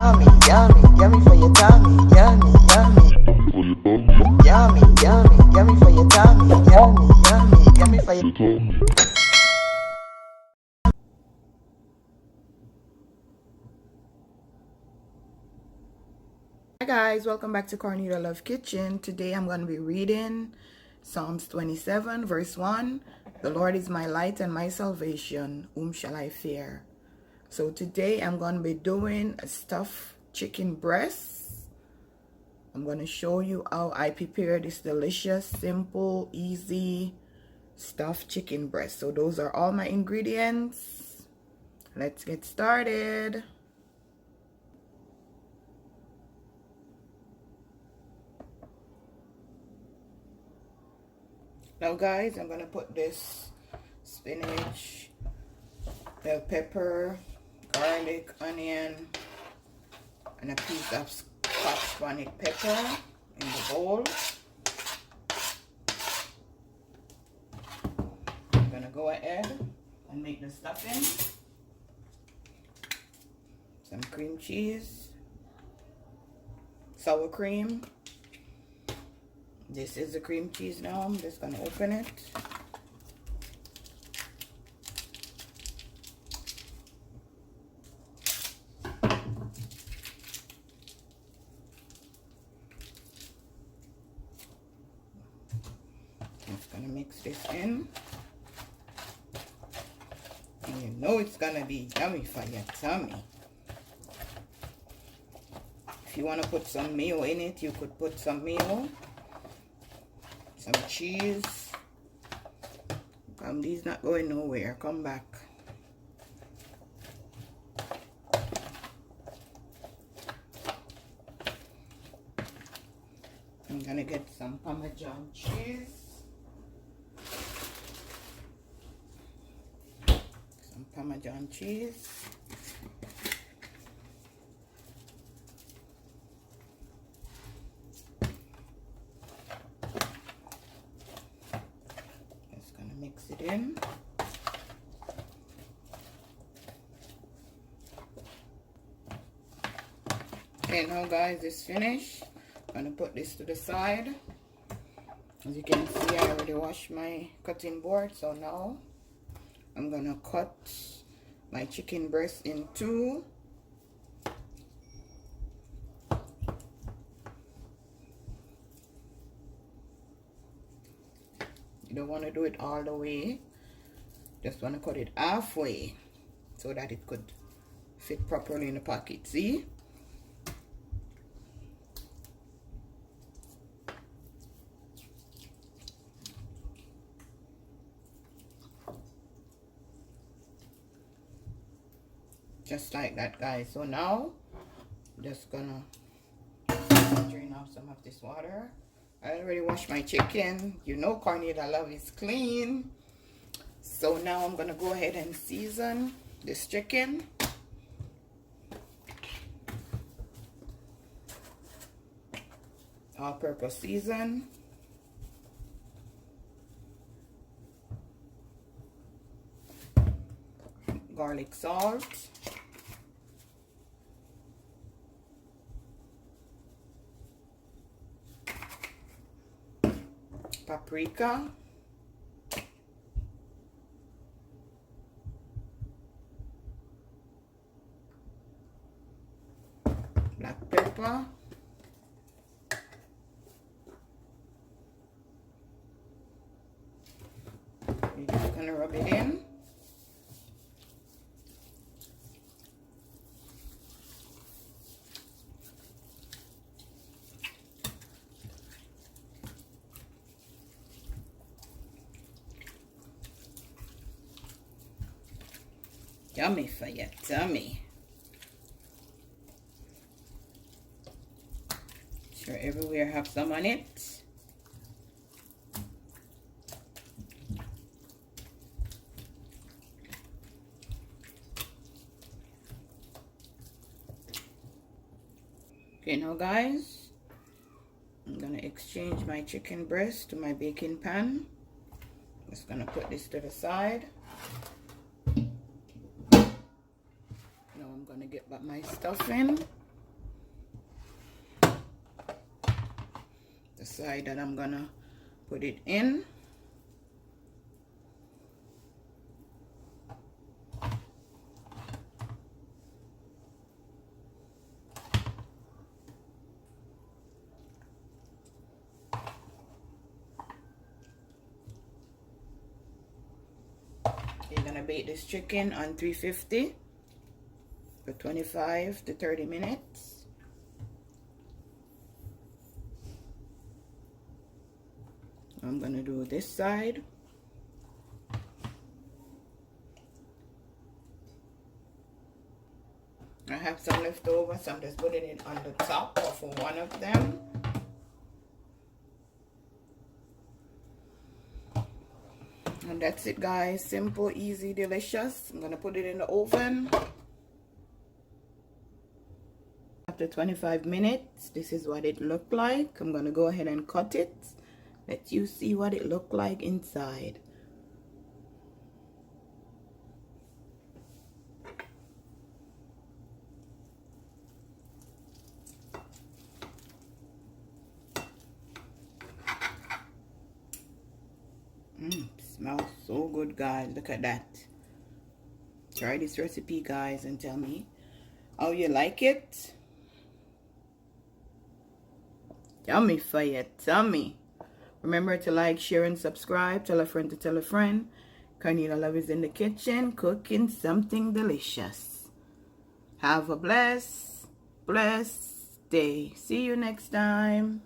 Yummy, yummy, yummy for your tummy. Yummy, yummy. Yummy, yummy, yummy for your tummy. Yummy, yummy, yummy for your tummy. Hi guys, welcome back to Cornelialove Kitchen. Today I'm going to be reading Psalms 27 verse 1. The Lord is my light and my salvation, whom shall I fear? So today I'm going to be doing a stuffed chicken breast. I'm going to show you how I prepare this delicious, simple, easy stuffed chicken breast. So those are all my ingredients. Let's get started. Now guys, I'm going to put this spinach, bell pepper, garlic, onion, and a piece of scotch bonnet pepper in the bowl. I'm going to go ahead and make the stuffing. Some cream cheese, sour cream. This is the cream cheese now. I'm just going to open it. Just going to mix this in. And you know it's going to be yummy for your tummy. If you want to put some mayo in it, you could put some mayo. Some cheese. These not going nowhere. Come back. I'm gonna get some Parmesan cheese. Some Parmesan cheese. Mix it in. Okay, now guys, it's finished. I'm gonna put this to the side. As you can see, I already washed my cutting board, so now I'm gonna cut my chicken breast in two. You don't want to do it all the way. Just want to cut it halfway so that it could fit properly in the pocket. See? Just like that, guys. So now I'm just gonna drain off some of this water. I already washed my chicken. You know Cornelialove is clean. So now I'm gonna go ahead and season this chicken. All-purpose season. Garlic salt. Paprika. Black pepper. You're just gonna rub it in. Yummy for your tummy. Sure, everywhere have some on it. Okay, now guys, I'm gonna exchange my chicken breast to my baking pan. Just gonna put this to the side. Now I'm gonna get back my stuffing. side that I'm gonna put it in. You're gonna bake this chicken on 350 for 25 to 30 minutes. I'm gonna do this side. I have some left over, so I'm just putting it on the top of one of them. And that's it, guys. Simple, easy, delicious. I'm gonna put it in the oven. After 25 minutes, this is what it looked like. I'm gonna go ahead and cut it. Let you see what it looked like inside. Smells so good, guys. Look at that. Try this recipe, guys, and tell me how you like it. Yummy for your tummy. Remember to like, share, and subscribe. Tell a friend to tell a friend. Cornelia Love is in the kitchen cooking something delicious. Have a blessed day. See you next time.